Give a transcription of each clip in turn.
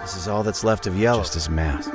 This is all that's left of yellow. Just his mask.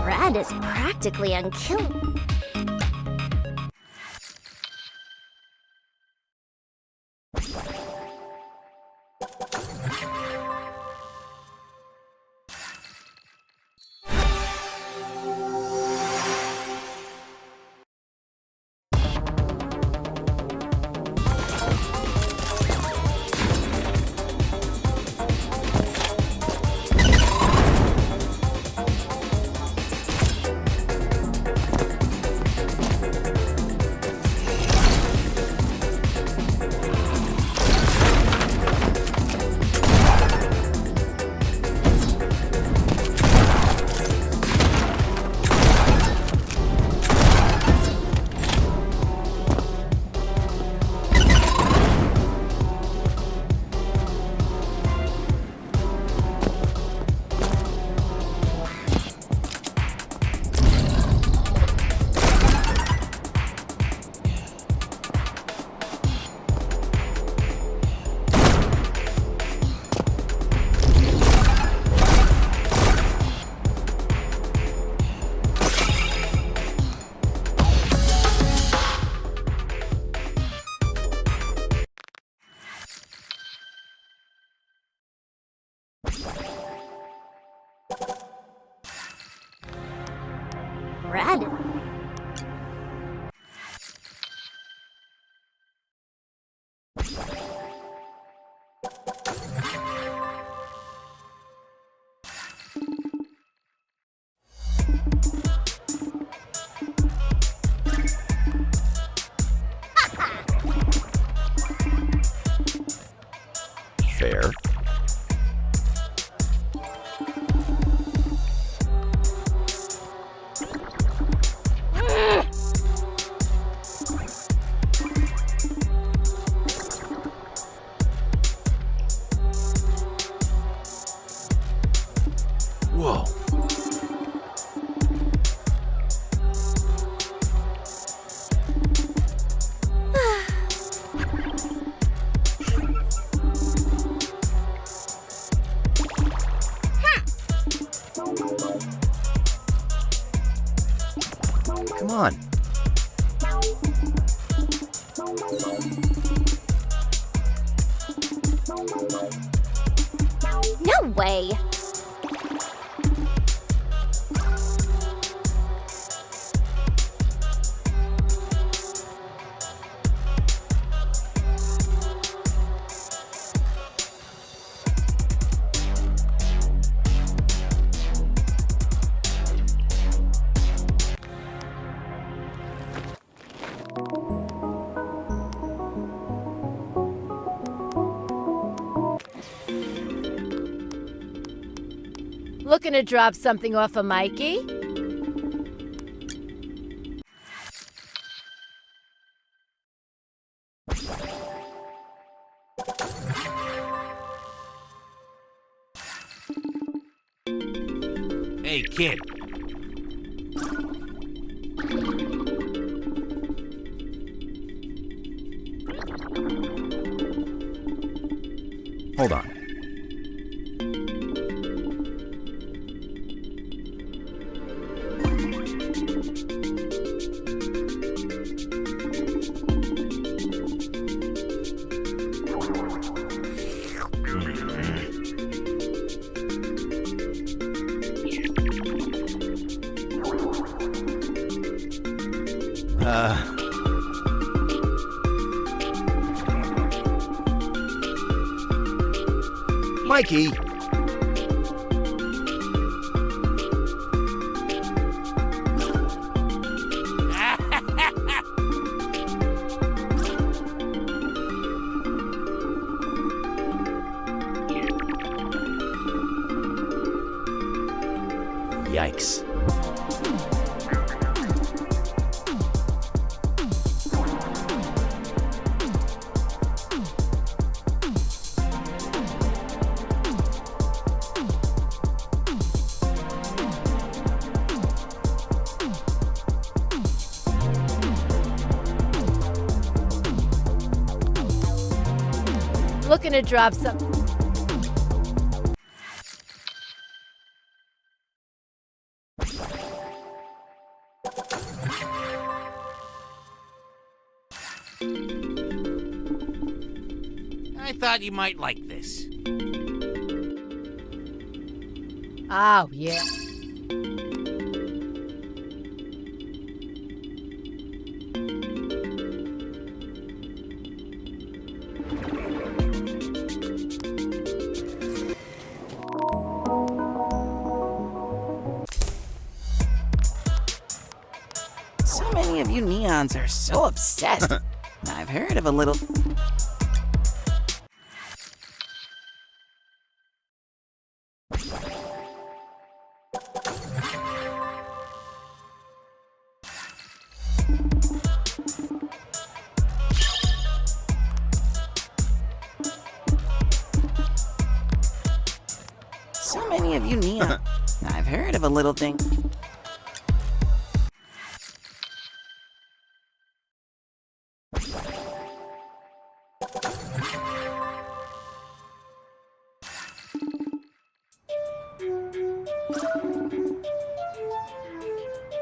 Red is practically unkillable. Red. Fair. Whoa. Come on. No way! Looking to drop something off of Mikey? Hey, kid. Mikey! Yikes. Looking to drop some. I thought you might like this. Oh, yeah. So many of you neons are so obsessed. I've heard of a little... So many of you neon... I've heard of a little thing...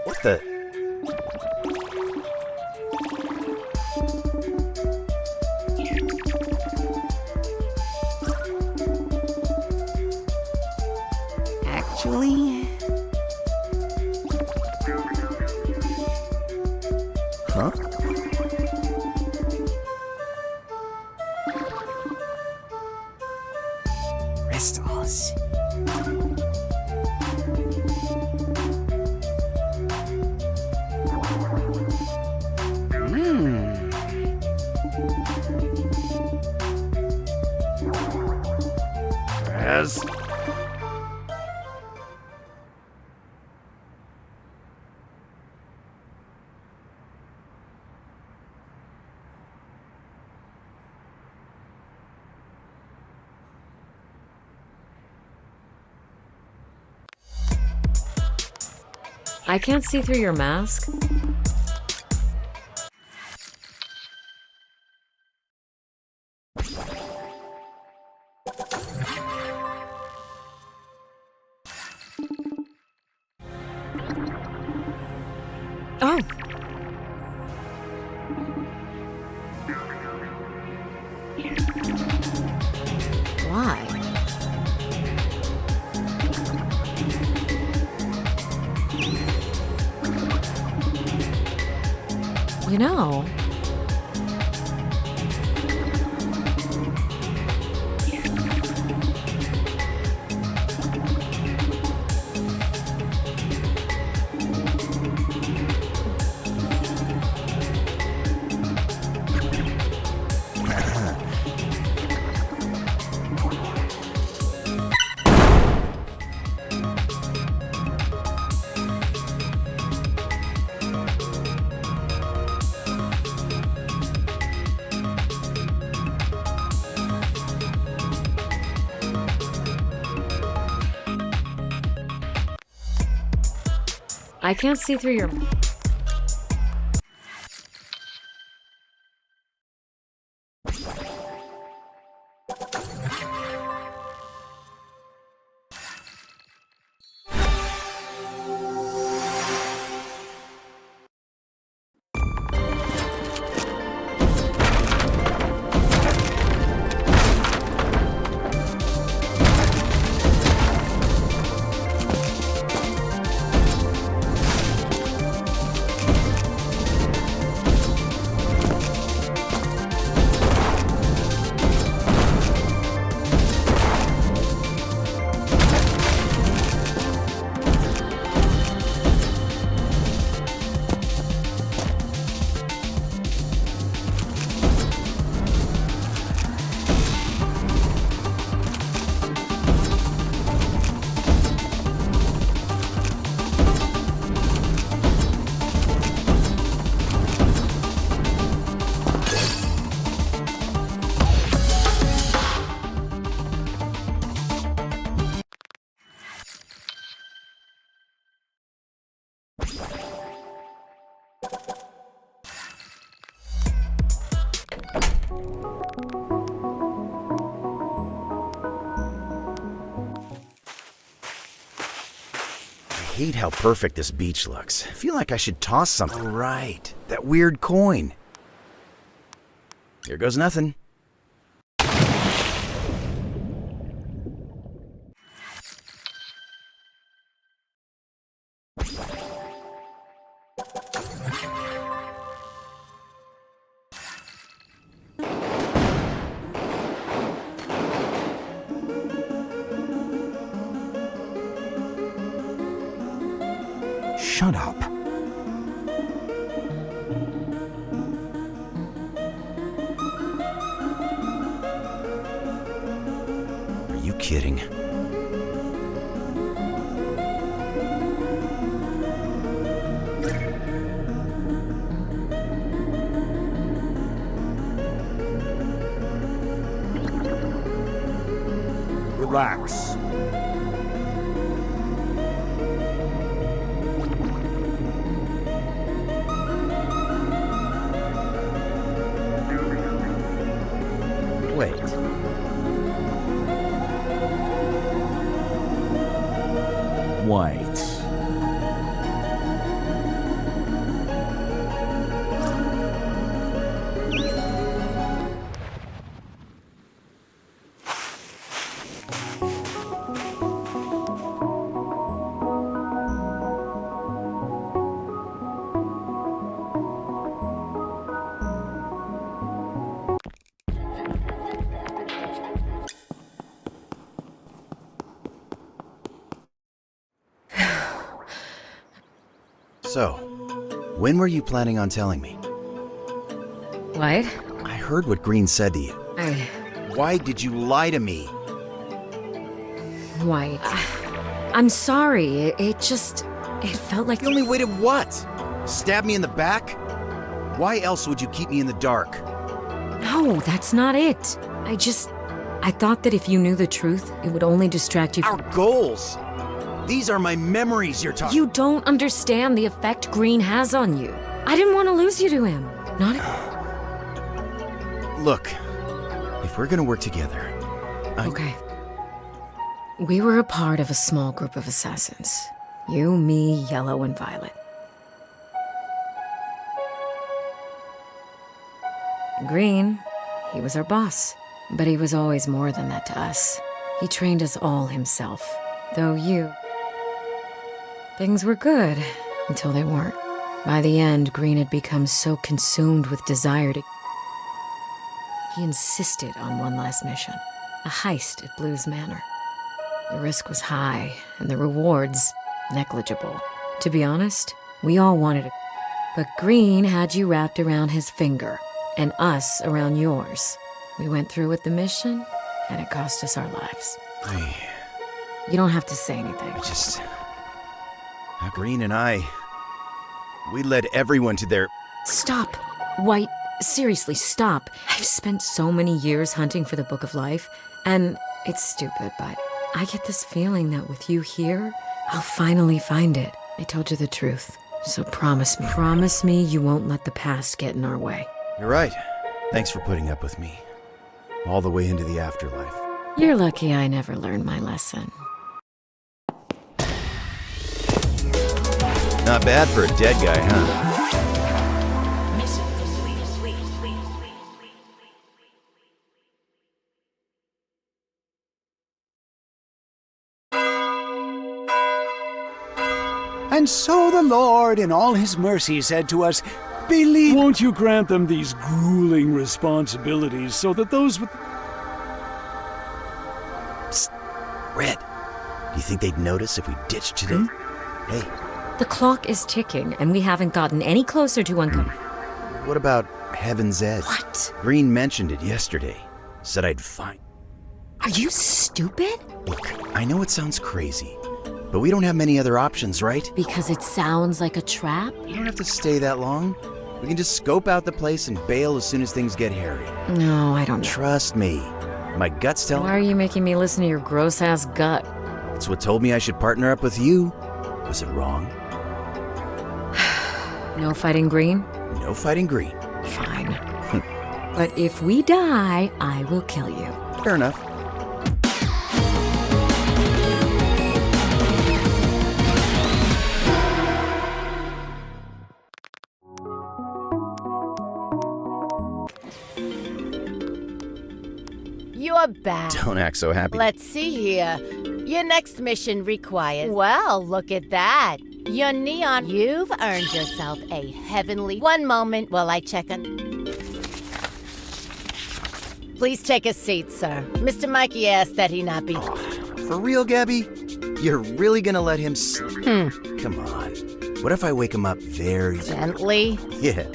What the? Actually... Huh? Crystals. Yes. I can't see through your mask. Oh. Why? You know, I can't see through your... hate how perfect this beach looks. I feel like I should toss something. Right, that weird coin. Here goes nothing. Shut up. Are you kidding? Relax. Wait. White. So, when were you planning on telling me? What? I heard what Green said to you. Why did you lie to me? White. I'm sorry. It felt like... You only waited what? Stab me in the back? Why else would you keep me in the dark? No, that's not it. I thought that if you knew the truth, it would only distract you Our from... goals! These are my memories you're talking... You don't understand the effect Green has on you. I didn't want to lose you to him. Not... Look, if we're gonna work together... Okay. We were a part of a small group of assassins. You, me, Yellow, and Violet. Green, he was our boss. But he was always more than that to us. He trained us all himself. Though you... Things were good, until they weren't. By the end, Green had become so consumed with desire to... He insisted on one last mission. A heist at Blue's Manor. The risk was high, and the rewards negligible. To be honest, we all wanted it. But Green had you wrapped around his finger, and us around yours. We went through with the mission, and it cost us our lives. You don't have to say anything. Green and I... We led everyone to their... Stop. White, seriously, stop. I've spent so many years hunting for the Book of Life, and it's stupid, but I get this feeling that with you here, I'll finally find it. I told you the truth, so promise me. Promise me you won't let the past get in our way. You're right. Thanks for putting up with me. All the way into the afterlife. You're lucky I never learned my lesson. Not bad for a dead guy, huh? And so the Lord in all his mercy said to us, "Believe..." Won't you grant them these grueling responsibilities so that those with... Psst. Red, do you think they'd notice if we ditched today? Hey, The clock is ticking, and we haven't gotten any closer to uncovering. what about Heaven's Edge? What? Green mentioned it yesterday. Said I'd find... Are you stupid? Look, I know it sounds crazy, but we don't have many other options, right? Because it sounds like a trap? We don't have to stay that long. We can just scope out the place and bail as soon as things get hairy. No, I don't know. Trust me. My gut's telling... Why are you making me listen to your gross-ass gut? It's what told me I should partner up with you. Was it wrong? No fighting Green? No fighting Green. Fine. But if we die, I will kill you. Fair enough. you're back. Don't act so happy. Let's see here. Your next mission requires... Well, look at that. Your neon... You've earned yourself a heavenly... One moment while I check on... Please take a seat, sir. Mr. Mikey asked that he not be... For real, Gabby? You're really gonna let him Come on. What if I wake him up very... Gently? Yeah.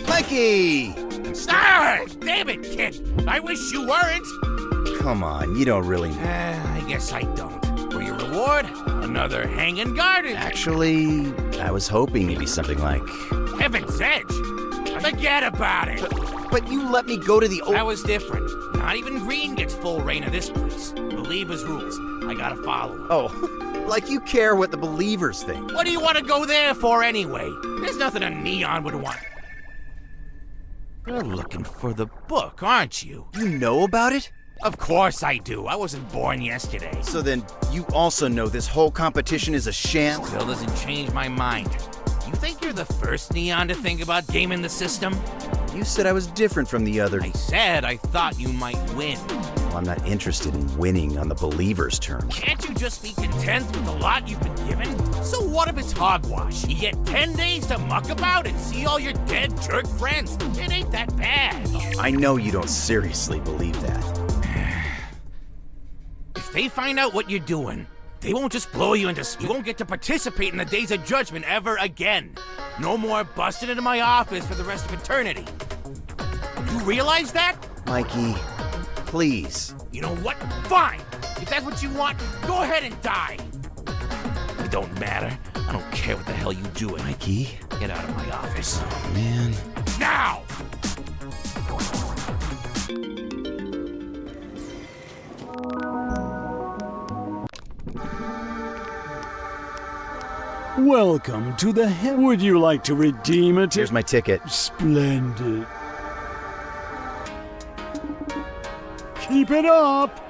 Mikey! Ah, damn it, kid. I wish you weren't. Come on, you don't really... I guess I don't. For your reward, another hanging garden. Actually, I was hoping maybe something like... Heaven's Edge. Forget about it. But you let me go to the That was different. Not even Green gets full reign of this place. Believers rules. I gotta follow him. Oh, like you care what the believers think. What do you want to go there for anyway? There's nothing a neon would want. You're looking for the book, aren't you? You know about it? Of course I do. I wasn't born yesterday. So then, you also know this whole competition is a sham? Still doesn't change my mind. You think you're the first neon to think about gaming the system? You said I was different from the other... I said I thought you might win. Well, I'm not interested in winning on the believers' terms. Can't you just be content with the lot you've been given? So what if it's hogwash? You get 10 days to muck about and see all your dead jerk friends. It ain't that bad. I know you don't seriously believe that. If they find out what you're doing, they won't just blow you into... You won't get to participate in the Days of Judgment ever again. No more busting into my office for the rest of eternity. You realize that? Mikey, please. You know what? Fine. If that's what you want, go ahead and die. It don't matter. I don't care what the hell you do. Mikey? Get out of my office. Oh, man. Now! Welcome to the Would you like to redeem it? Here's my ticket. Splendid. Keep it up!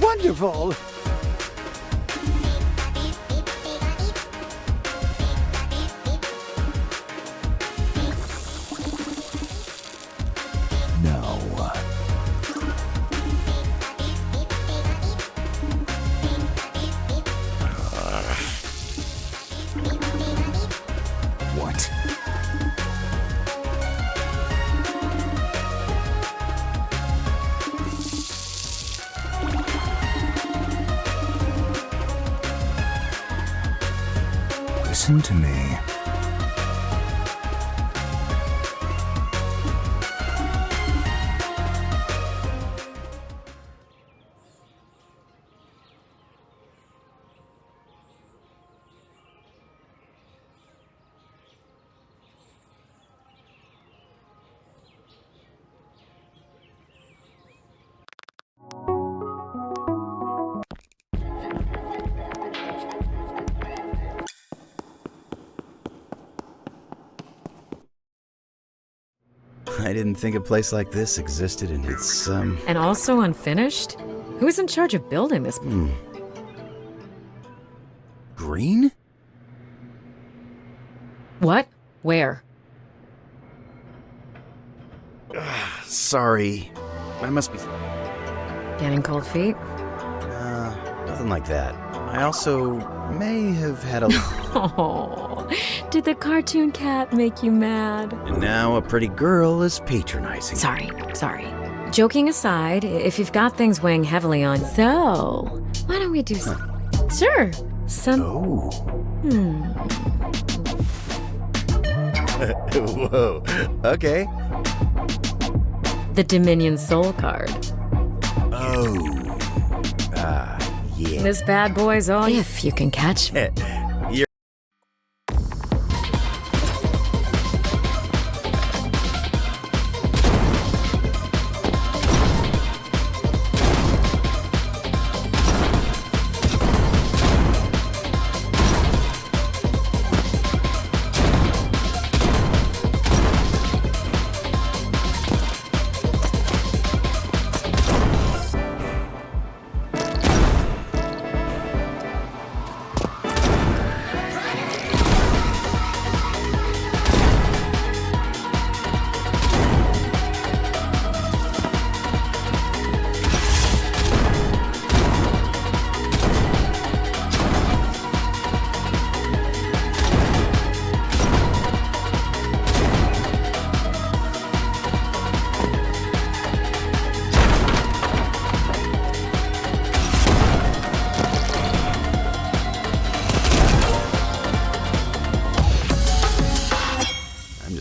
Wonderful! Listen to me. I didn't think a place like this existed, and it's, And also unfinished? Who's in charge of building this? Green? What? Where? Sorry. I must be... Getting cold feet? Nothing like that. I also may have had a... Oh, did the cartoon cat make you mad? And now a pretty girl is patronizing. Sorry. Joking aside, if you've got things weighing heavily on... So, why don't we do Sure. Oh. Whoa. Okay. The Dominion Soul card. Oh. Yeah. This bad boy's all... If you can catch me.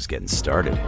just getting started.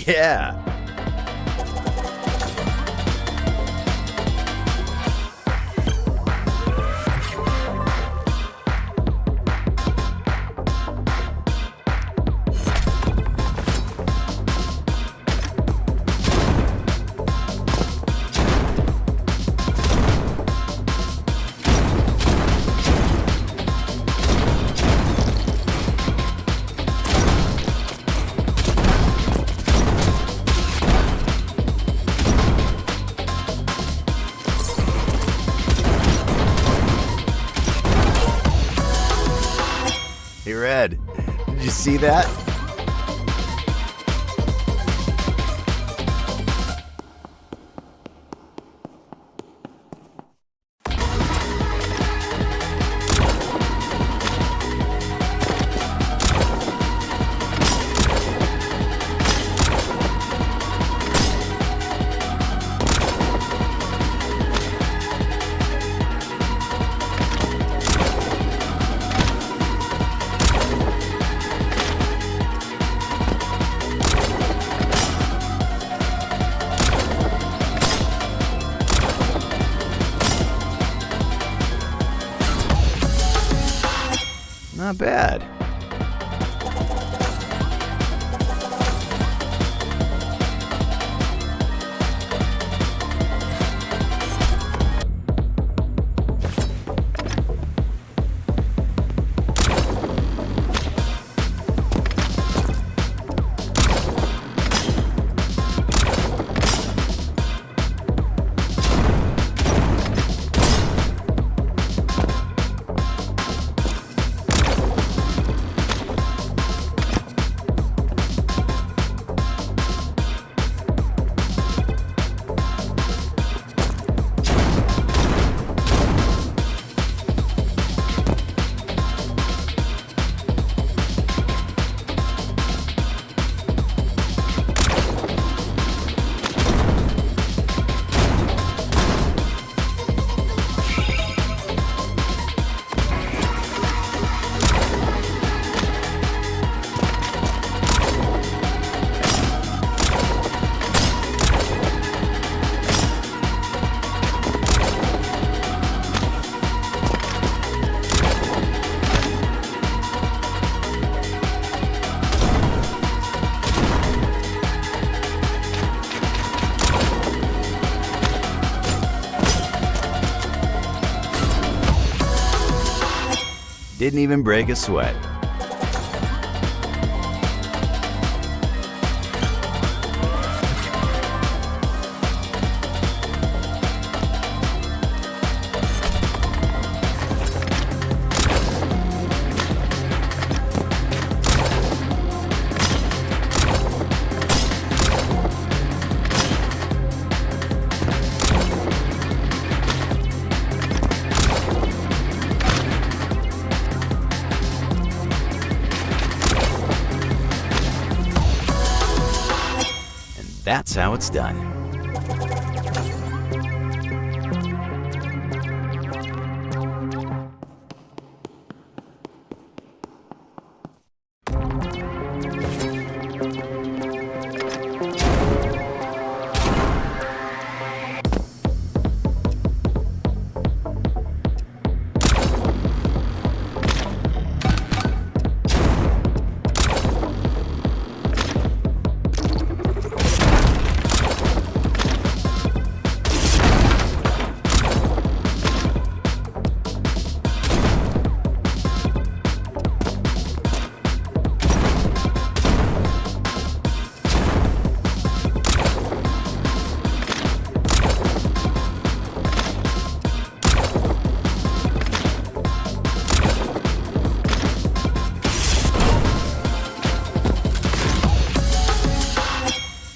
Yeah! Hey, Red, did you see that? Not bad. Didn't even break a sweat. that's how it's done.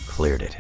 Cleared it.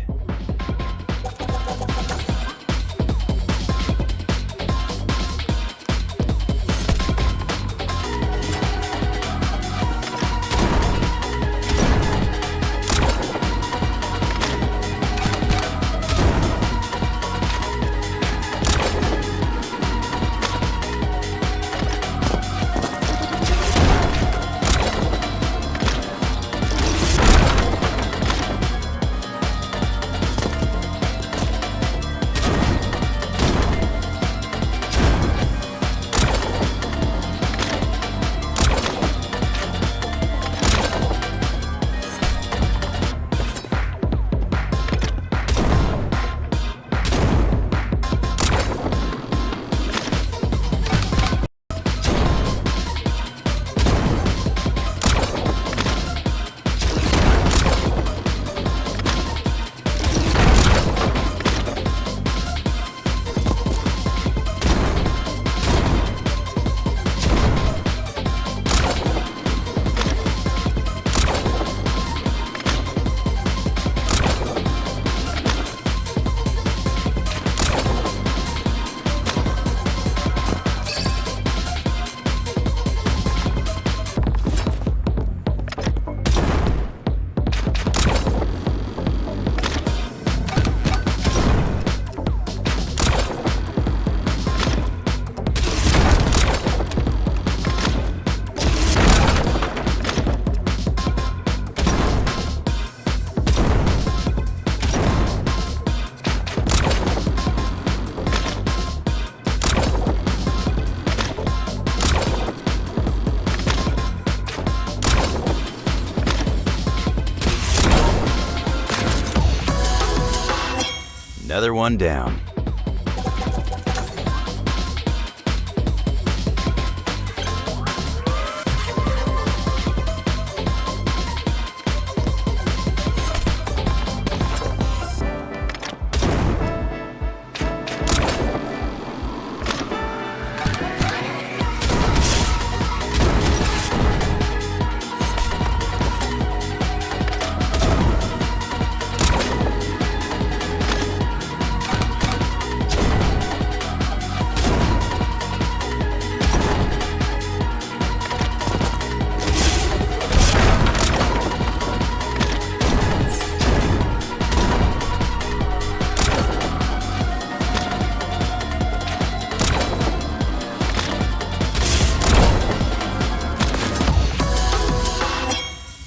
Another one down.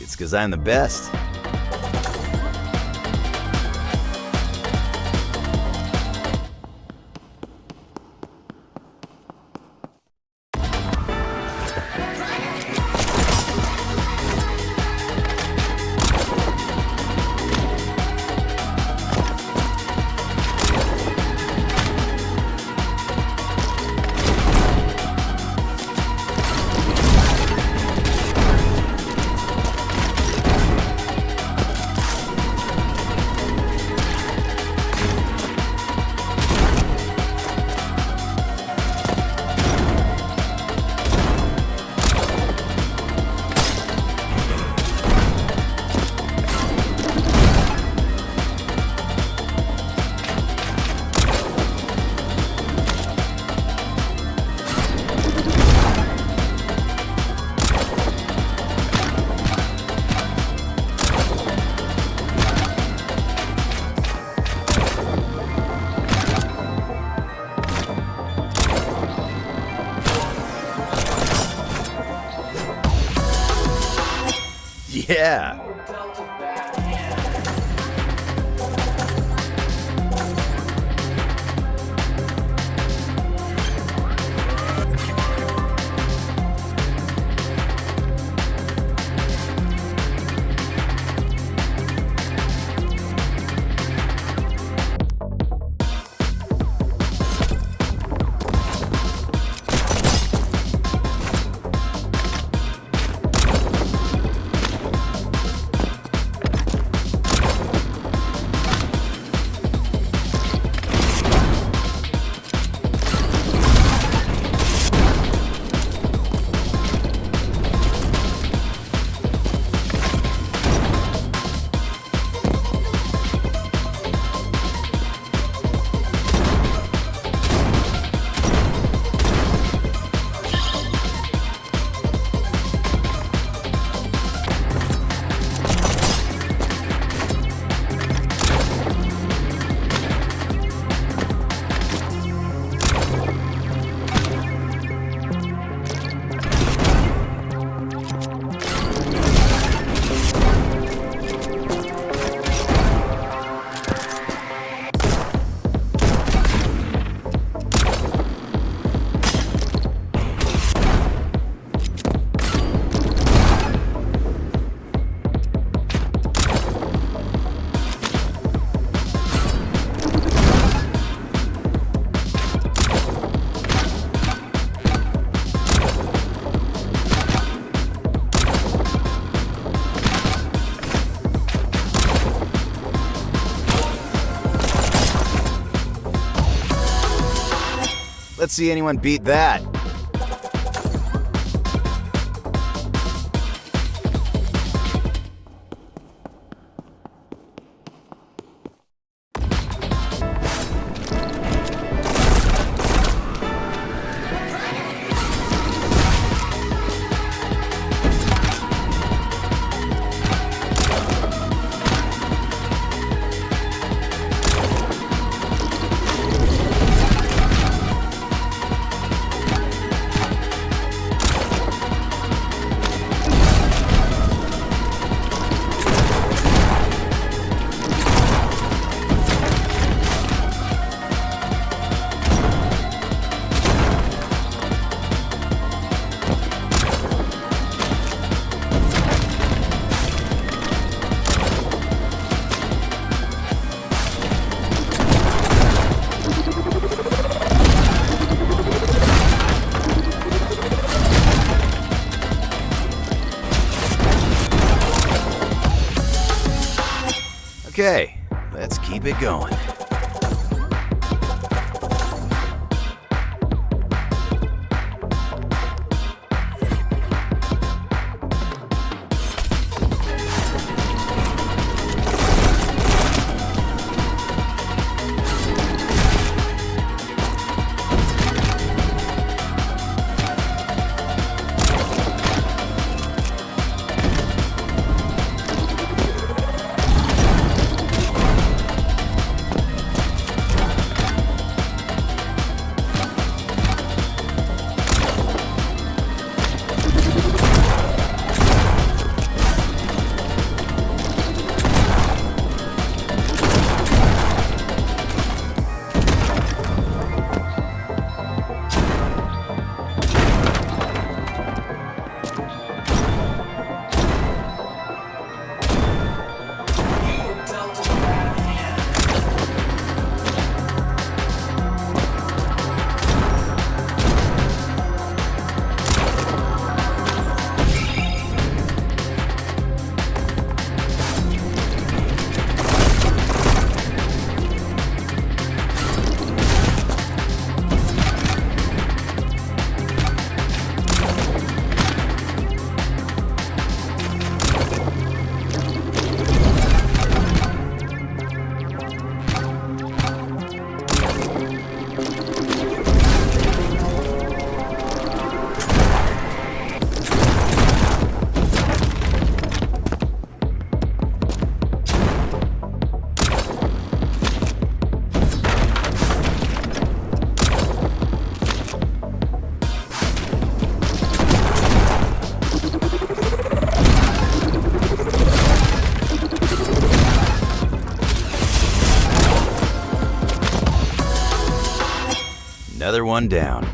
It's 'cause I'm the best. Yeah. Let's see anyone beat that. Okay, let's keep it going. Another one down.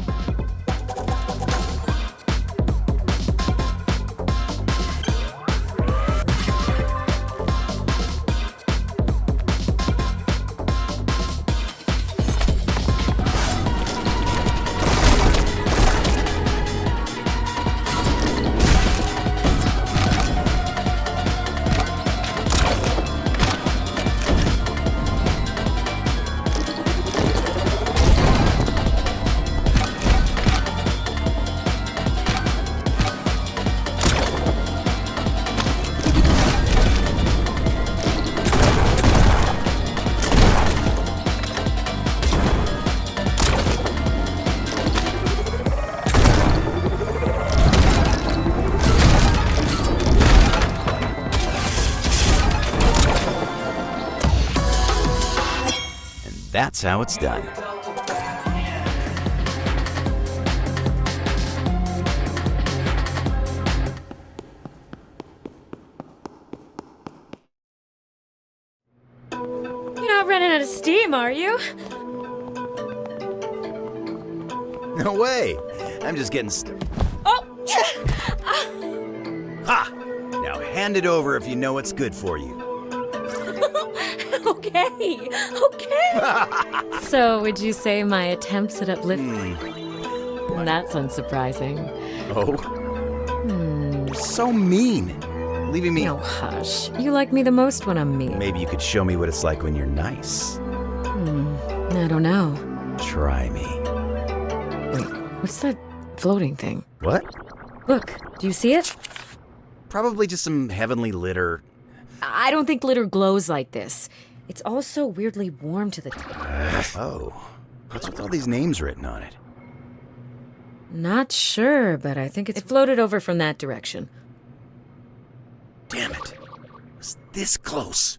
That's how it's done. You're not running out of steam, are you? No way. I'm just getting Oh! Ha! Now hand it over if you know what's good for you. Okay. So, would you say my attempts at uplifting? That's unsurprising. Oh? You're so mean. Leaving me... No, hush. You like me the most when I'm mean. Maybe you could show me what it's like when you're nice. I don't know. Try me. Wait, what's that floating thing? What? Look, do you see it? Probably just some heavenly litter. I don't think glitter glows like this. It's all so weirdly warm to the touch. Oh. What's with all these names written on it? Not sure, but I think it floated over from that direction. Damn it. Was this close?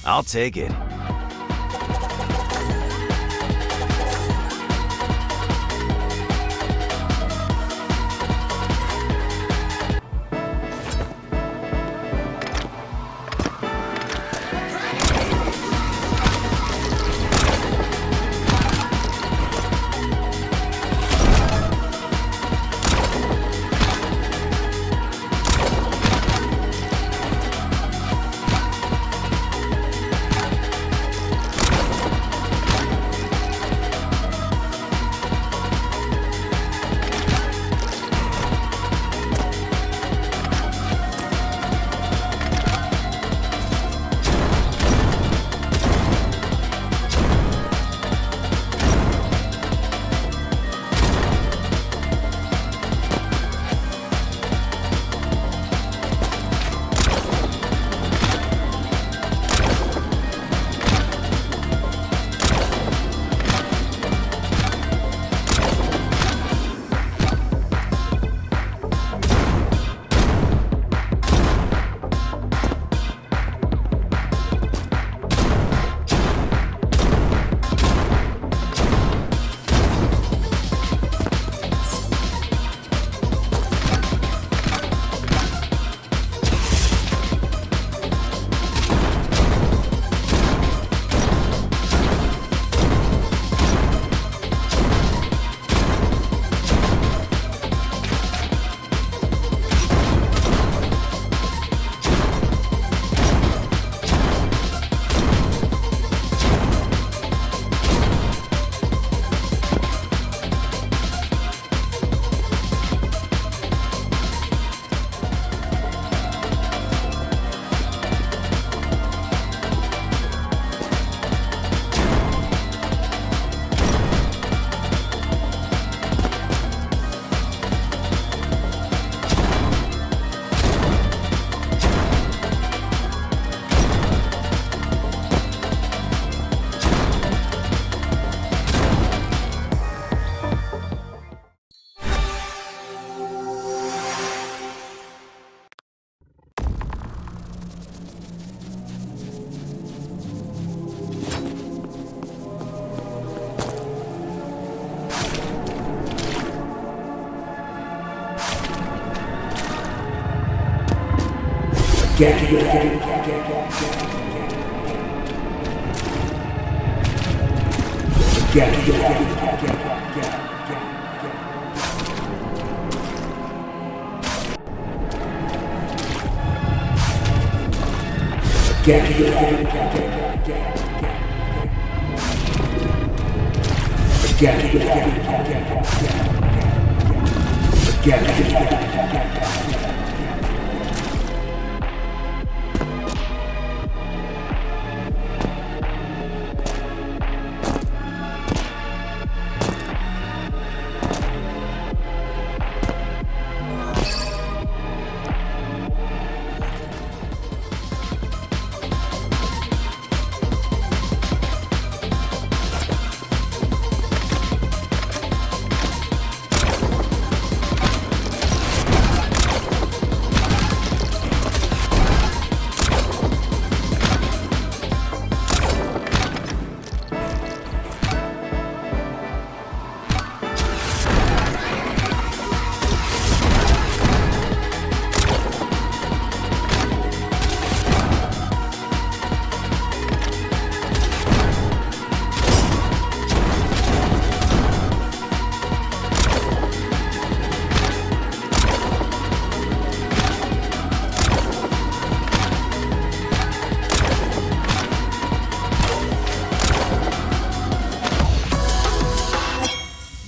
I'll take it.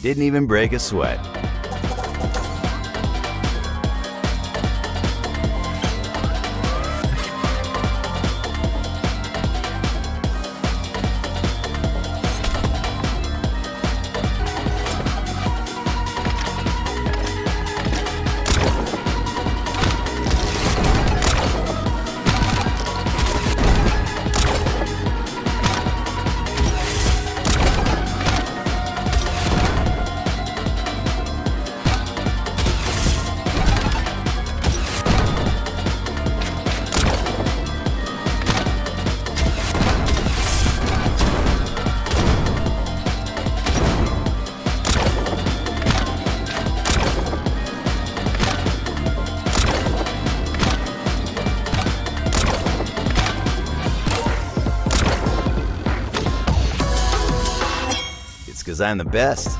Didn't even break a sweat. Because I'm the best.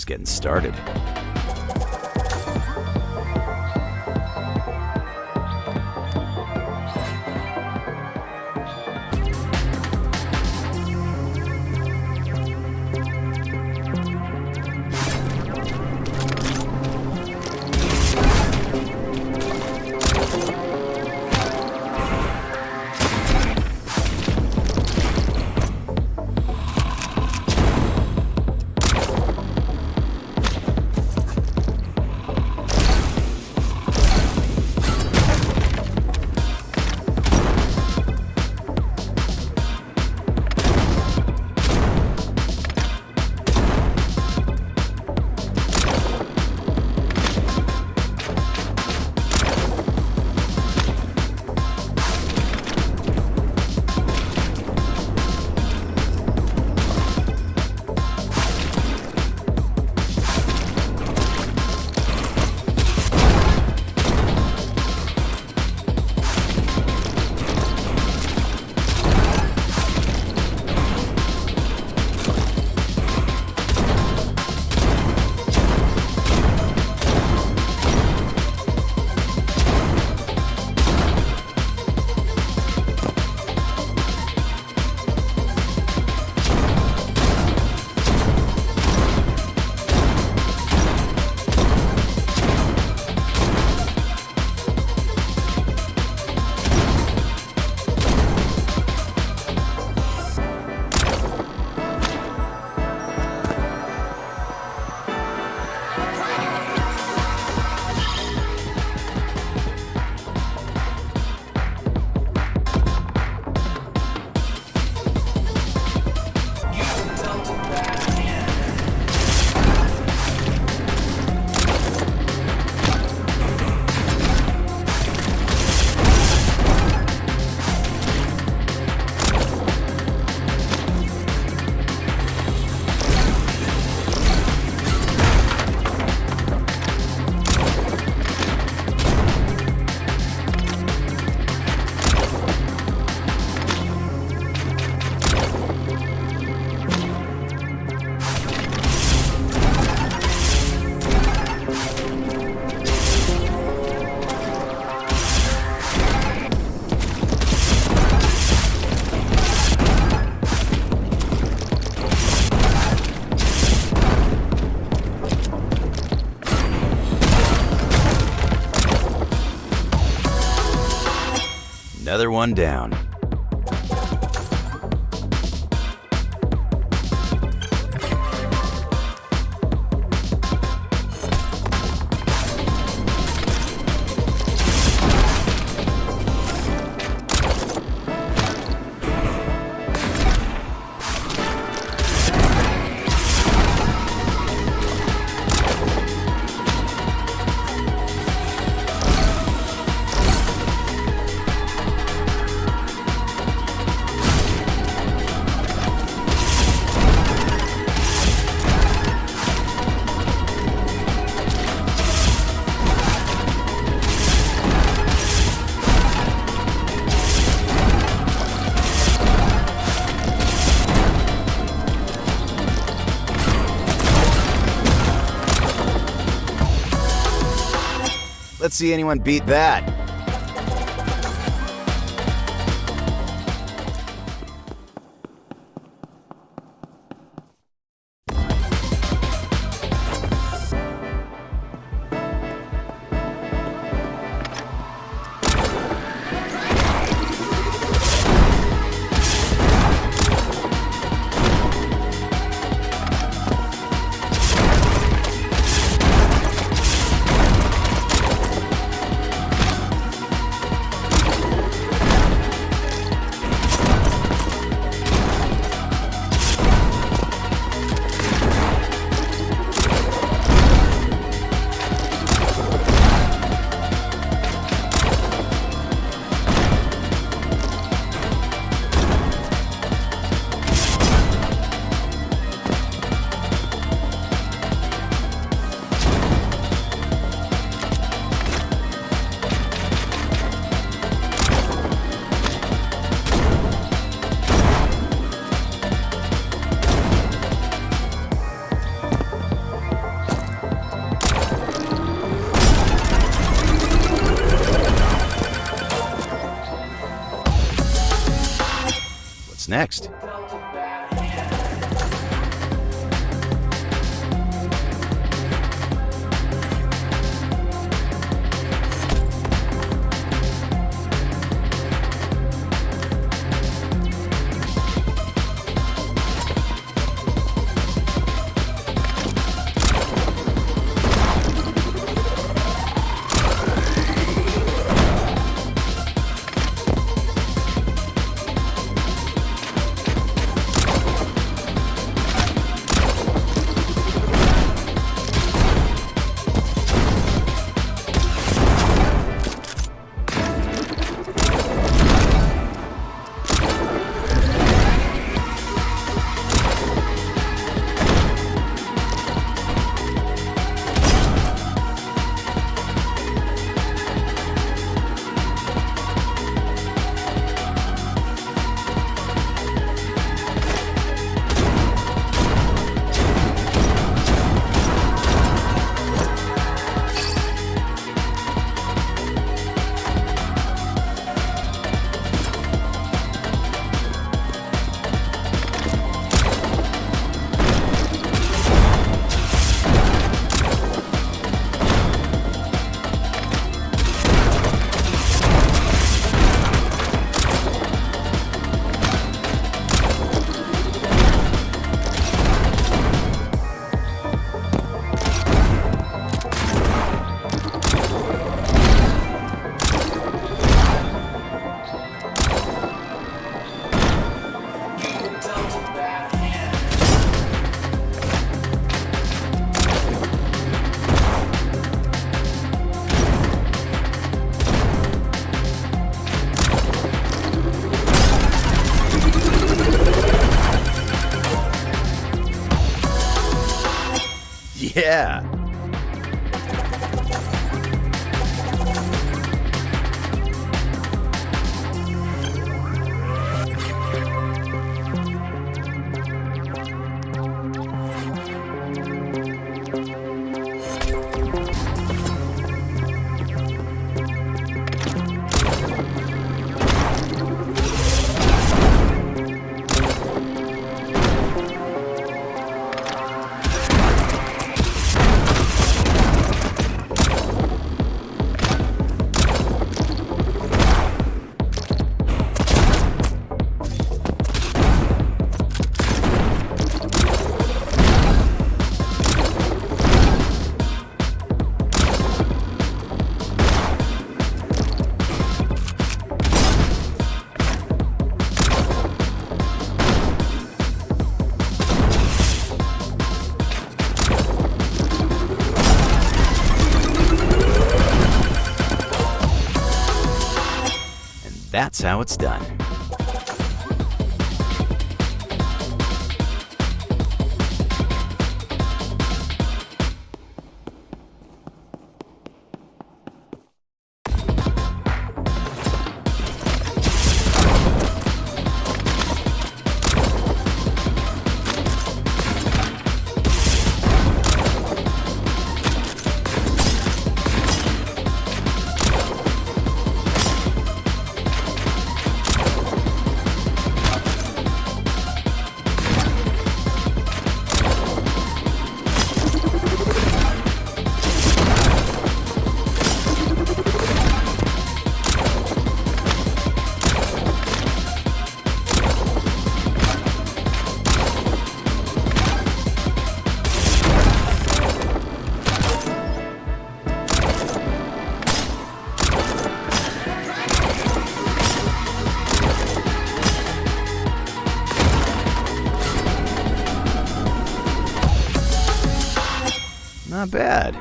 Getting started. Another one down. Let's see anyone beat that. Next. Yeah. That's how it's done. Not bad.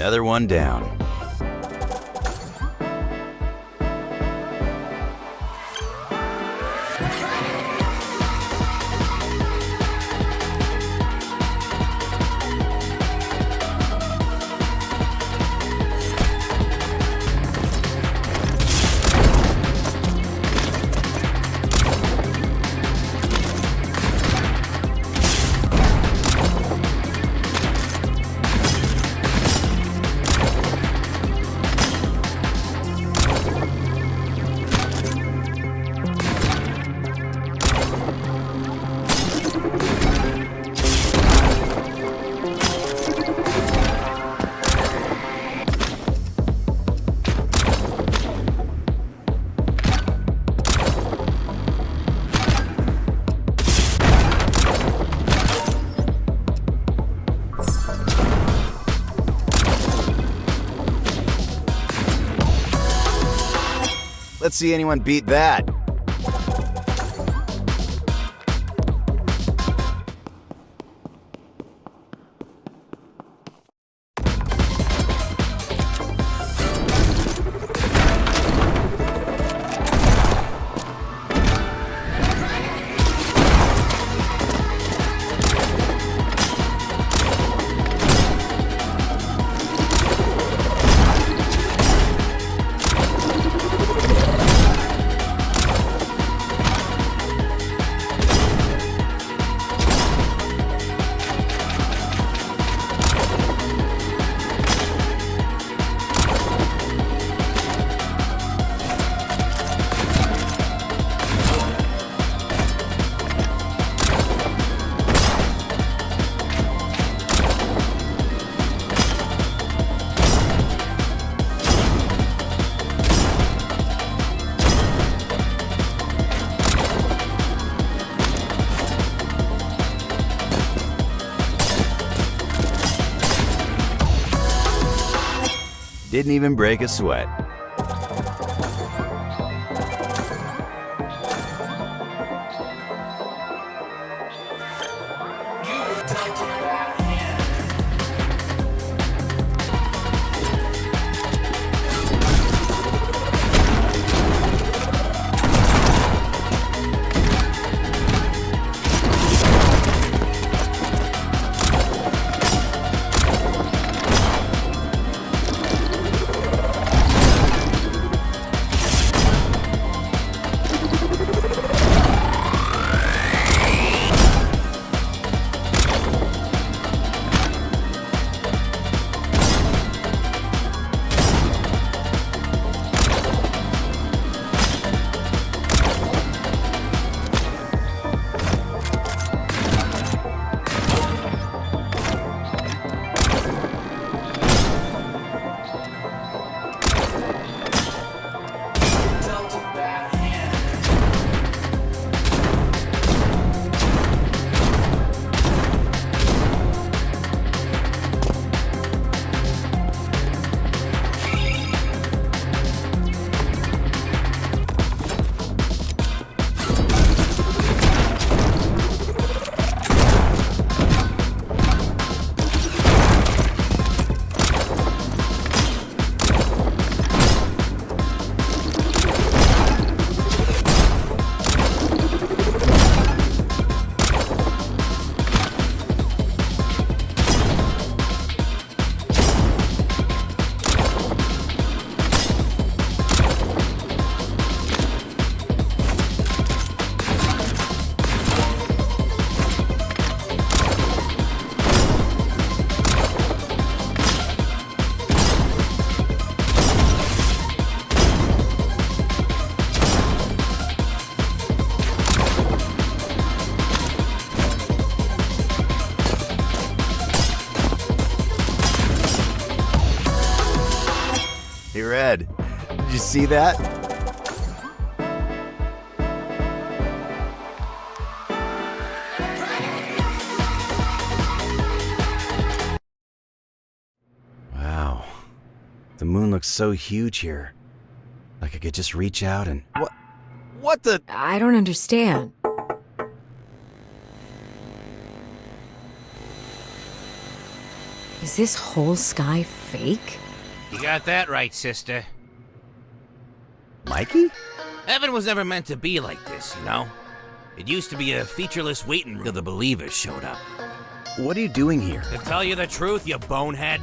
Another one down. Let's see anyone beat that. Didn't even break a sweat. you see that? Wow. The moon looks so huge here. Like I could just reach out and... What the... I don't understand. Is this whole sky fake? You got that right, sister. Mikey? Heaven was never meant to be like this, you know? It used to be a featureless waiting room till the believers showed up. What are you doing here? To tell you the truth, you bonehead,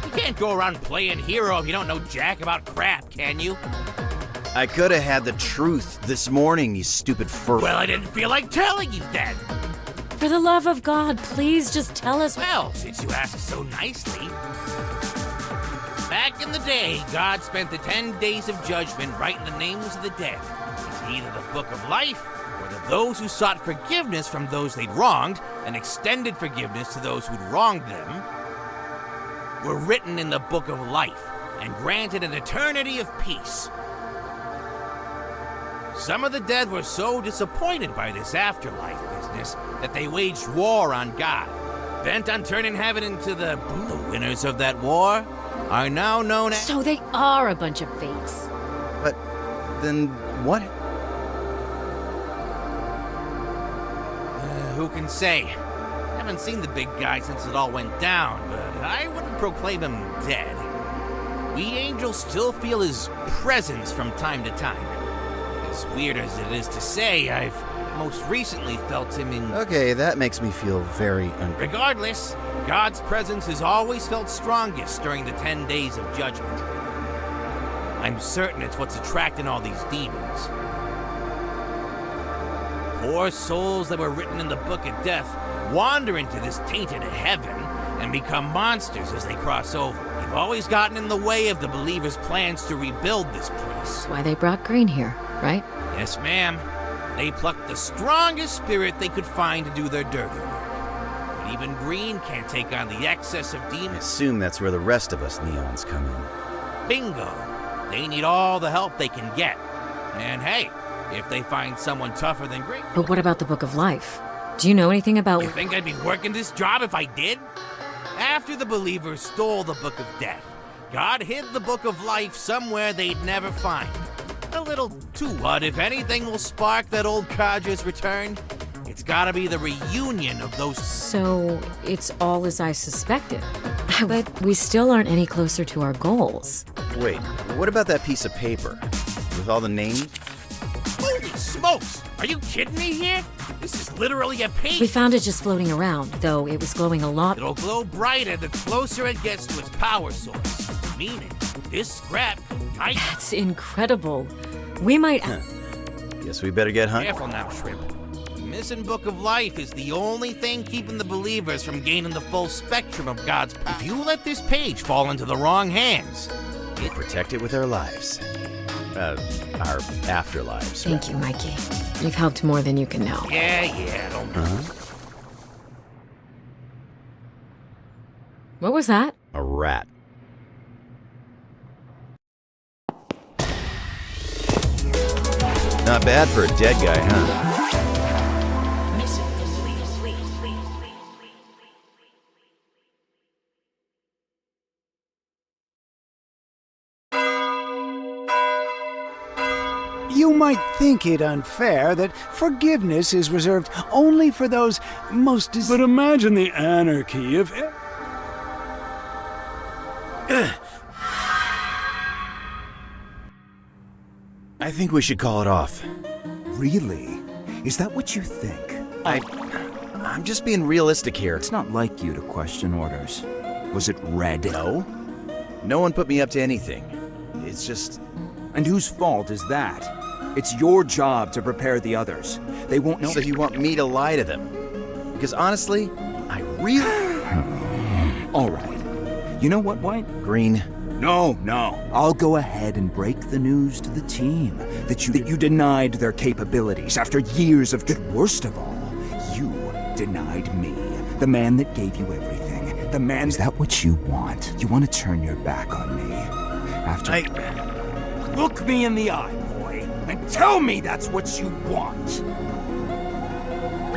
you can't go around playing hero if you don't know jack about crap, can you? I could have had the truth this morning, you stupid fur... Well, I didn't feel like telling you then. For the love of God, please just tell us. Well, since you ask so nicely. Back in the day, God spent the 10 days of judgment writing the names of the dead. It's either the book of life, or to those who sought forgiveness from those they'd wronged, and extended forgiveness to those who'd wronged them, were written in the book of life, and granted an eternity of peace. Some of the dead were so disappointed by this afterlife business that they waged war on God, bent on turning heaven into the winners of that war are now known as... So they are a bunch of fakes. But then what? Who can say? Haven't seen the big guy since it all went down, but I wouldn't proclaim him dead. We angels still feel his presence from time to time. As weird as it is to say, I've most recently felt him in... Okay, that makes me feel very Regardless, God's presence is always felt strongest during the 10 days of judgment. I'm certain it's what's attracting all these demons. Poor souls that were written in the book of death wander into this tainted heaven and become monsters as they cross over. They've always gotten in the way of the believers' plans to rebuild this place. That's why they brought Green here, right? Yes, ma'am. They plucked the strongest spirit they could find to do their dirty work. But even Green can't take on the excess of I demons. assume that's where the rest of us neons come in. Bingo! They need all the help they can get. And hey, if they find someone tougher than Green... But what about the Book of Life? Do you know anything about... You think I'd be working this job if I did? After the believers stole the Book of Death, God hid the Book of Life somewhere they'd never find. A little too what, if anything, will spark that old cadre's return? It's gotta be the reunion of those... So, it's all as I suspected. But we still aren't any closer to our goals. Wait, what about that piece of paper? With all the names? Holy smokes! Are you kidding me here? This is literally a page. We found it just floating around, though it was glowing a lot. It'll glow brighter the closer it gets to its power source. Meaning, this scrap might... That's incredible. We might... Guess we better get hunting. Careful now, Shrimp. The missing Book of Life is the only thing keeping the believers from gaining the full spectrum of God's power. If you let this page fall into the wrong hands... We'll protect it with our lives. Our afterlives. Thank you, Mikey. You've helped more than you can know. Yeah, don't know. What was that? A rat. Not bad for a dead guy, huh? You might think it unfair that forgiveness is reserved only for those most But imagine the anarchy if... I think we should call it off. Really? Is that what you think? I'm just being realistic here. It's not like you to question orders. Was it red? No. No one put me up to anything. It's just... And whose fault is that? It's your job to prepare the others. They won't know... So you want me to lie to them? Because honestly, I really... All right. You know what, White? Green. No. I'll go ahead and break the news to the team that you denied their capabilities after years of... Worst of all, you denied me, the man that gave you everything. The man... Is that what you want? You want to turn your back on me? After... Look me in the eye, boy, and tell me that's what you want.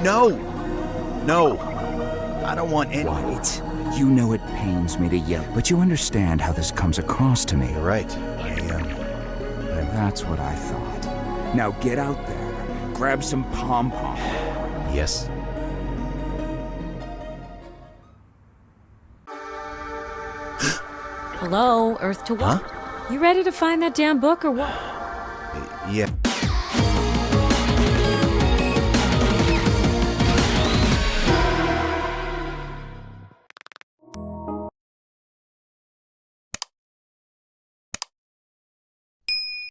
No! No! I don't want any... White, you know it pains me to yell, but you understand how this comes across to me. You're right. I am. That's what I thought. Now get out there, grab some pom-pom. Yes. Hello, Earth to what? Huh? You ready to find that damn book or what? Yeah.